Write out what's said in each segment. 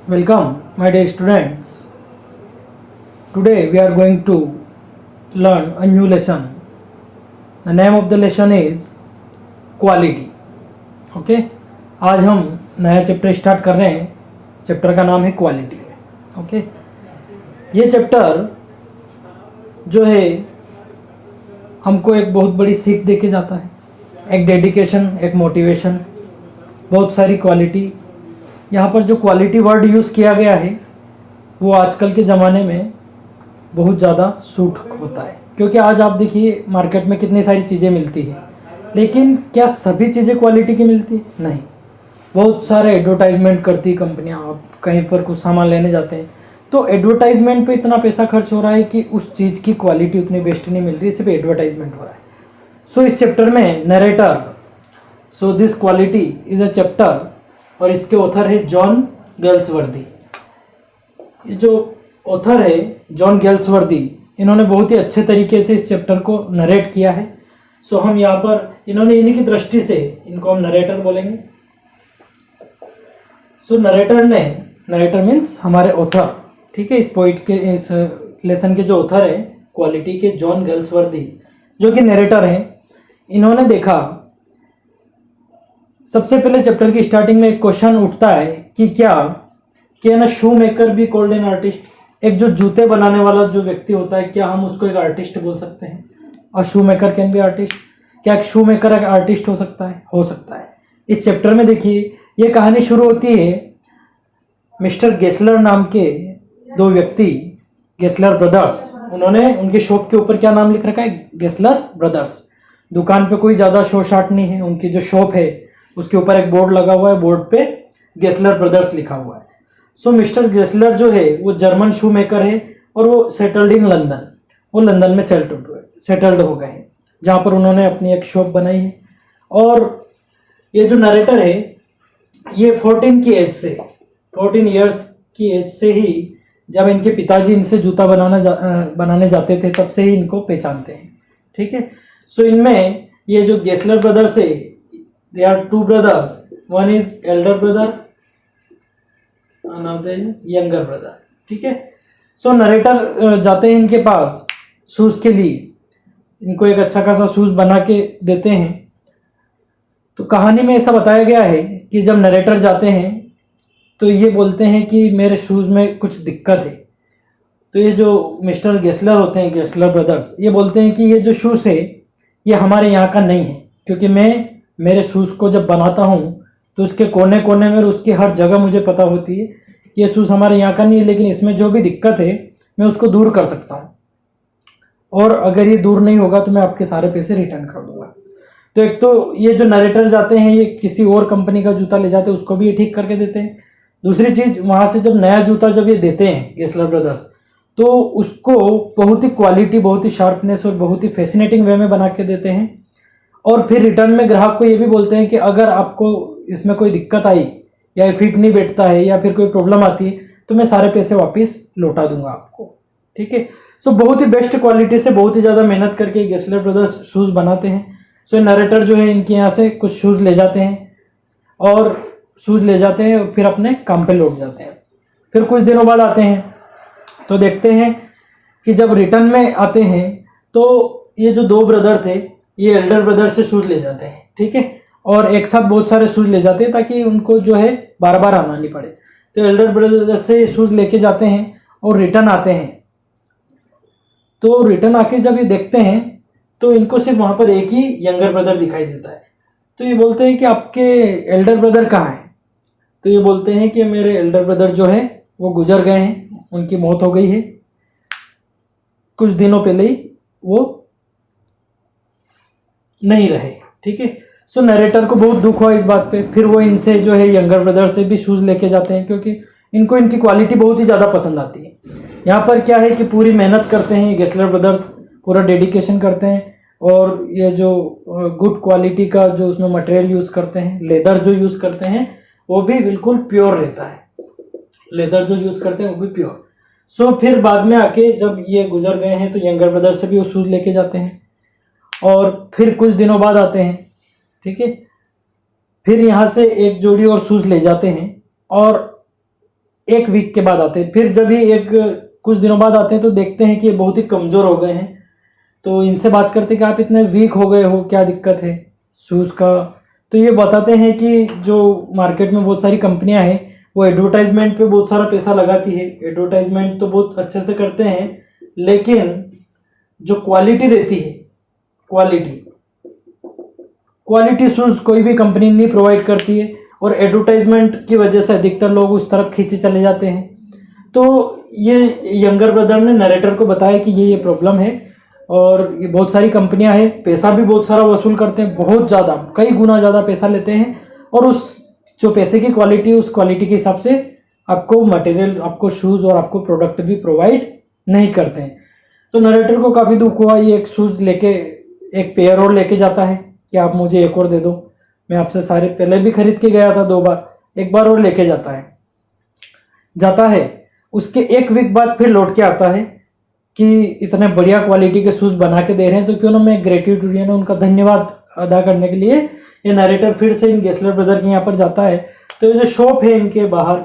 Welcome, my dear students. Today we are going to learn a new lesson. The name of the lesson is Quality. Okay? आज हम नया chapter start कर रहे हैं. Chapter का नाम है क्वालिटी. ओके, ये चैप्टर जो है हमको एक बहुत बड़ी सीख दे के जाता है. एक डेडिकेशन, एक मोटिवेशन, बहुत सारी क्वालिटी. यहाँ पर जो क्वालिटी वर्ड यूज़ किया गया है वो आजकल के ज़माने में बहुत ज़्यादा सूट होता है, क्योंकि आज आप देखिए मार्केट में कितनी सारी चीज़ें मिलती है, लेकिन क्या सभी चीज़ें क्वालिटी की मिलती है? नहीं. बहुत सारे एडवर्टाइजमेंट करती कंपनियां. आप कहीं पर कुछ सामान लेने जाते हैं तो एडवर्टाइजमेंट पे इतना पैसा खर्च हो रहा है कि उस चीज़ की क्वालिटी उतनी बेस्ट नहीं मिल रही, सिर्फ एडवर्टाइजमेंट हो रहा है. सो इस चैप्टर में narrator, so this quality is a chapter, और इसके ऑथर है जॉन गेल्सवर्दी. ये जो ऑथर है जॉन गेल्सवर्दी, इन्होंने बहुत ही अच्छे तरीके से इस चैप्टर को नरेट किया है. सो हम यहाँ पर इन्होंने इन्हीं की दृष्टि से इनको हम नरेटर बोलेंगे. सो नरेटर मीन्स हमारे ऑथर. ठीक है, इस पोइट के, इस लेसन के जो ऑथर है क्वालिटी के, जॉन गेल्सवर्दी, जो कि नरेटर हैं, इन्होंने देखा सबसे पहले चैप्टर की स्टार्टिंग में एक क्वेश्चन उठता है कि क्या ना शू मेकर भी कॉल्ड एन आर्टिस्ट. एक जो जूते बनाने वाला जो व्यक्ति होता है, क्या हम उसको एक आर्टिस्ट बोल सकते हैं? और शू मेकर कैन बी आर्टिस्ट. क्या एक शू मेकर एक आर्टिस्ट हो सकता है? हो सकता है. इस चैप्टर में देखिए ये कहानी शुरू होती है मिस्टर गेस्लर नाम के दो व्यक्ति, गेस्लर ब्रदर्स. उन्होंने उनके शॉप के ऊपर क्या नाम लिख रखा है? Gessler brothers. दुकान पे कोई ज़्यादा शो शाट नहीं है. उनकी जो शॉप है उसके ऊपर एक बोर्ड लगा हुआ है, बोर्ड पे गेस्लर ब्रदर्स लिखा हुआ है. सो मिस्टर गेस्लर जो है वो जर्मन शू मेकर है और वो सेटल्ड इन लंदन. वो लंदन में सेटल्ड हो गए हैं, जहाँ पर उन्होंने अपनी एक शॉप बनाई है. और ये जो नरेटर है ये 14 इयर्स की एज से ही, जब इनके पिताजी इनसे जूता बनाने जाते थे, तब से ही इनको पहचानते हैं. ठीक है. सो इनमें ये जो गेस्लर ब्रदर्स है, they are two brothers. One is elder brother, another is younger brother. ठीक है. सो नरेटर जाते हैं इनके पास शूज़ के लिए, इनको एक अच्छा खासा शूज़ बना के देते हैं. तो कहानी में ऐसा बताया गया है कि जब नरेटर जाते हैं तो ये बोलते हैं कि मेरे शूज़ में कुछ दिक्कत है. तो ये जो मिस्टर गेस्लर होते हैं, गेस्लर ब्रदर्स, ये बोलते हैं कि ये जो शूज़ है ये हमारे यहाँ का नहीं है, क्योंकि मैं मेरे शूज़ को जब बनाता हूँ तो उसके कोने कोने में, उसकी हर जगह मुझे पता होती है ये शूज़ हमारे यहाँ का नहीं है, लेकिन इसमें जो भी दिक्कत है मैं उसको दूर कर सकता हूँ, और अगर ये दूर नहीं होगा तो मैं आपके सारे पैसे रिटर्न कर दूंगा. तो एक तो ये जो नरेटर जाते हैं ये किसी और कंपनी का जूता ले जाते हैं, उसको भी ये ठीक करके देते हैं. दूसरी चीज़, वहाँ से जब नया जूता जब ये देते हैं गेस्लर ब्रदर्स, तो उसको बहुत ही क्वालिटी, बहुत ही शार्पनेस और बहुत ही फैसिनेटिंग वे में बना के देते हैं. और फिर रिटर्न में ग्राहक को ये भी बोलते हैं कि अगर आपको इसमें कोई दिक्कत आई या ये फिट नहीं बैठता है या फिर कोई प्रॉब्लम आती है तो मैं सारे पैसे वापस लौटा दूंगा आपको. ठीक है. सो बहुत ही बेस्ट क्वालिटी से, बहुत ही ज़्यादा मेहनत करके गेस्लर ब्रदर्स शूज़ बनाते हैं. सो नरेटर जो है इनके यहाँ से कुछ शूज़ ले जाते हैं और फिर अपने काम पे लौट जाते हैं. फिर कुछ दिनों बाद आते हैं तो देखते हैं कि जब रिटर्न में आते हैं तो ये जो दो ब्रदर थे ये एल्डर ब्रदर से शूज़ ले जाते हैं. ठीक है. और एक साथ बहुत सारे शूज़ ले जाते हैं ताकि उनको जो है बार बार आना नहीं पड़े. तो एल्डर ब्रदर से शूज़ लेके जाते हैं और रिटर्न आते हैं. तो रिटर्न आके जब ये देखते हैं तो इनको सिर्फ वहाँ पर एक ही यंगर ब्रदर दिखाई देता है. तो ये बोलते हैं कि आपके एल्डर ब्रदर कहाँ हैं? तो ये बोलते हैं कि मेरे एल्डर ब्रदर जो है वो गुजर गए हैं, उनकी मौत हो गई है, कुछ दिनों पहले ही वो नहीं रहे. ठीक है. सो नरेटर को बहुत दुख हुआ इस बात पे. फिर वो इनसे जो है यंगर ब्रदर से भी शूज़ लेके जाते हैं, क्योंकि इनको इनकी क्वालिटी बहुत ही ज़्यादा पसंद आती है. यहाँ पर क्या है कि पूरी मेहनत करते हैं गेस्लर ब्रदर्स, पूरा डेडिकेशन करते हैं, और ये जो गुड क्वालिटी का जो उसमें मटेरियल यूज़ करते हैं, लेदर जो यूज़ करते हैं वो भी बिल्कुल प्योर रहता है. लेदर जो यूज़ करते हैं वो भी प्योर. सो फिर बाद में आके जब ये गुजर गए हैं तो यंगर ब्रदर से भी वो शूज़ लेके जाते हैं, और फिर कुछ दिनों बाद आते हैं. ठीक है. फिर यहाँ से एक जोड़ी और शूज़ ले जाते हैं और एक वीक के बाद आते हैं। फिर जब ये एक कुछ दिनों बाद आते हैं तो देखते हैं कि ये बहुत ही कमज़ोर हो गए हैं। तो इनसे बात करते कि आप इतने वीक हो गए हो, क्या दिक्कत है शूज़ का। तो ये बताते हैं कि जो मार्केट में बहुत सारी कंपनियां हैं वो एडवर्टाइजमेंट पे बहुत सारा पैसा लगाती है। एडवर्टाइजमेंट तो बहुत अच्छे से करते हैं, लेकिन जो क्वालिटी रहती है, क्वालिटी शूज़ कोई भी कंपनी नहीं प्रोवाइड करती है। और एडवर्टाइजमेंट की वजह से अधिकतर लोग उस तरफ खींचे चले जाते हैं। तो ये यंगर ब्रदर ने नरेटर को बताया कि ये प्रॉब्लम है और ये बहुत सारी कंपनियां हैं, पैसा भी बहुत सारा वसूल करते हैं, बहुत ज़्यादा, कई गुना ज़्यादा पैसा लेते हैं। और उस जो पैसे की क्वालिटी, उस क्वालिटी के हिसाब से आपको मटेरियल, आपको शूज़ और आपको प्रोडक्ट भी प्रोवाइड नहीं करते हैं। तो नरेटर को काफ़ी दुख हुआ। ये एक शूज़ लेके, एक पेयर और लेके जाता है कि आप मुझे एक और दे दो, मैं आपसे सारे पहले भी खरीद के गया था 2 बार, एक बार और लेके जाता है। उसके एक वीक बाद फिर लौट के आता है कि इतने बढ़िया क्वालिटी के शूज़ बना के दे रहे हैं, तो क्यों ना मैं ग्रेटिट्यूड उनका धन्यवाद अदा करने के लिए ये नरेटर फिर से इन गेसलर ब्रदर के यहाँ पर जाता है। तो ये जो शॉप है इनके बाहर,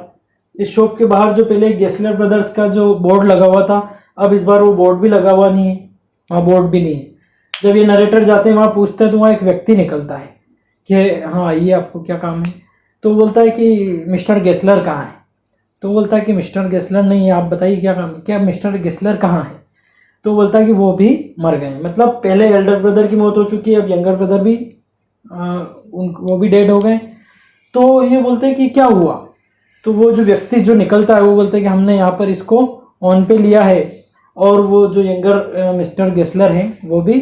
इस शॉप के बाहर जो पहले गेसलर ब्रदर्स का जो बोर्ड लगा हुआ था, अब इस बार वो बोर्ड भी लगा हुआ नहीं है, वहाँ बोर्ड भी नहीं है। जब ये नरेटर जाते हैं वहाँ पूछते हैं तो वहाँ एक व्यक्ति निकलता है कि हाँ आइए, आपको क्या काम है। तो बोलता है कि मिस्टर गेसलर कहाँ है। तो बोलता है कि मिस्टर गेसलर नहीं है, आप बताइए क्या काम है, क्या मिस्टर गेसलर कहाँ है। तो बोलता है कि वो भी मर गए, मतलब पहले एल्डर ब्रदर की मौत हो चुकी है, अब यंगर ब्रदर भी वो भी डेड हो गए। तो ये बोलते हैं कि क्या हुआ। तो वो जो व्यक्ति जो निकलता है वो बोलते हैं कि हमने यहाँ पर इसको ऑन पे लिया है और वो जो यंगर मिस्टर गेसलर हैं वो भी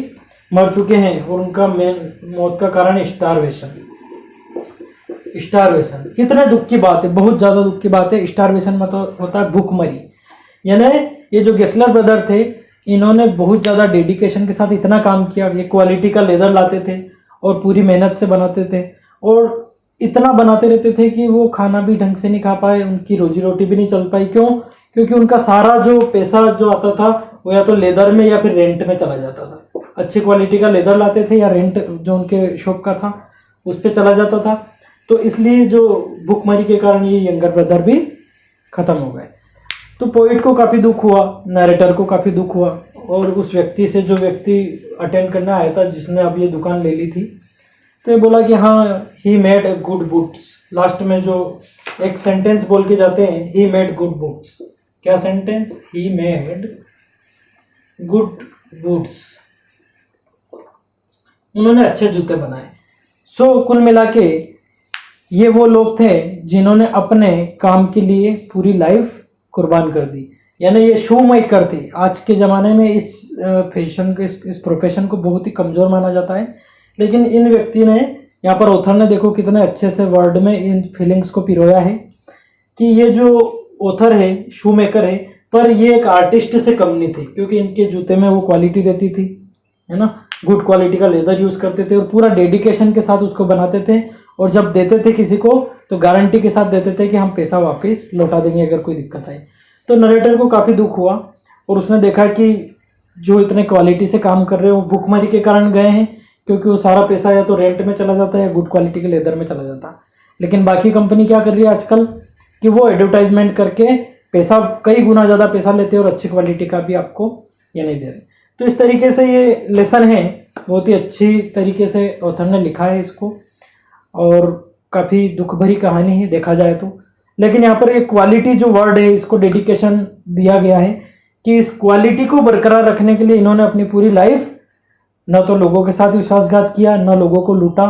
मर चुके हैं और उनका मेन मौत का कारण स्टारवेशन। कितने दुख की बात है, बहुत ज़्यादा दुख की बात है। स्टारवेशन मतलब होता है भूखमरी। यानी ये जो गेसलर ब्रदर थे, इन्होंने बहुत ज़्यादा डेडिकेशन के साथ इतना काम किया। ये क्वालिटी का लेदर लाते थे और पूरी मेहनत से बनाते थे और इतना बनाते रहते थे कि वो खाना भी ढंग से नहीं खा पाए, उनकी रोजी रोटी भी नहीं चल पाई। क्यों? क्योंकि उनका सारा जो पैसा जो आता था वो या तो लेदर में या फिर रेंट में चला जाता था। अच्छी क्वालिटी का लेदर लाते थे या रेंट जो उनके शॉप का था उस पर चला जाता था। तो इसलिए जो भूखमरी के कारण ये यंगर ब्रदर भी ख़त्म हो गए। तो पोइट को काफ़ी दुख हुआ, नरेटर को काफ़ी दुख हुआ और उस व्यक्ति से, जो व्यक्ति अटेंड करने आया था जिसने अब ये दुकान ले ली थी, तो ये बोला कि हाँ he made good boots. Last में जो एक सेंटेंस बोल के जाते हैं, ही मेड गुड बूट्स। क्या sentence? He made good boots. उन्होंने अच्छे जूते बनाए। सो कुल मिला के ये वो लोग थे जिन्होंने अपने काम के लिए पूरी लाइफ कुर्बान कर दी। यानी ये शू मेकर थे। आज के ज़माने में इस फैशन को, इस प्रोफेशन को बहुत ही कमज़ोर माना जाता है, लेकिन इन व्यक्ति ने, यहाँ पर ऑथर ने देखो कितने अच्छे से वर्ड में इन फीलिंग्स को पिरोया है कि ये जो ऑथर है, शू मेकर है, पर ये एक आर्टिस्ट से कम नहीं थे, क्योंकि इनके जूते में वो क्वालिटी रहती थी, है ना, गुड क्वालिटी का लेदर यूज़ करते थे और पूरा डेडिकेशन के साथ उसको बनाते थे। और जब देते थे किसी को तो गारंटी के साथ देते थे कि हम पैसा वापस लौटा देंगे अगर कोई दिक्कत आई। तो नरेटर को काफ़ी दुख हुआ और उसने देखा कि जो इतने क्वालिटी से काम कर रहे हैं वो भूखमरी के कारण गए हैं, क्योंकि वो सारा पैसा या तो रेंट में चला जाता है या गुड क्वालिटी के लेदर में चला जाता। लेकिन बाकी कंपनी क्या कर रही है आजकल कि वो एडवर्टाइजमेंट करके पैसा, कई गुना ज़्यादा पैसा लेते हैं और अच्छी क्वालिटी का भी आपको ये नहीं दे रहे। तो इस तरीके से ये लेसन है, बहुत ही अच्छी तरीके से ऑथर ने लिखा है इसको और काफ़ी दुख भरी कहानी है देखा जाए तो। लेकिन यहाँ पर एक क्वालिटी जो वर्ड है, इसको डेडिकेशन दिया गया है कि इस क्वालिटी को बरकरार रखने के लिए इन्होंने अपनी पूरी लाइफ न तो लोगों के साथ विश्वासघात किया, न लोगों को लूटा,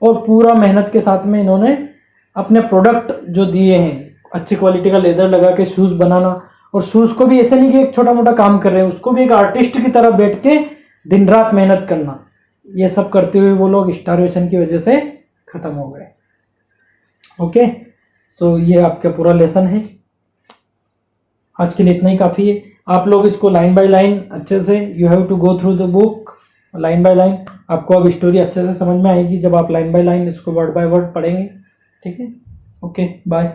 और पूरा मेहनत के साथ में इन्होंने अपने प्रोडक्ट जो दिए हैं, अच्छी क्वालिटी का लेदर लगा के शूज़ बनाना, और शूज़ को भी ऐसे नहीं कि एक छोटा मोटा काम कर रहे हैं, उसको भी एक आर्टिस्ट की तरह बैठ के दिन रात मेहनत करना, ये सब करते हुए वो लोग स्टारवेशन की वजह से ख़त्म हो गए। ओके, सो ये आपका पूरा लेसन है। आज के लिए इतना ही काफ़ी है। आप लोग इसको लाइन बाय लाइन अच्छे से, you have to go through the book line by line. आपको अब स्टोरी अच्छे से समझ में आएगी जब आप लाइन बाय लाइन इसको वर्ड बाय वर्ड पढ़ेंगे। ठीक है, ओके, बाय।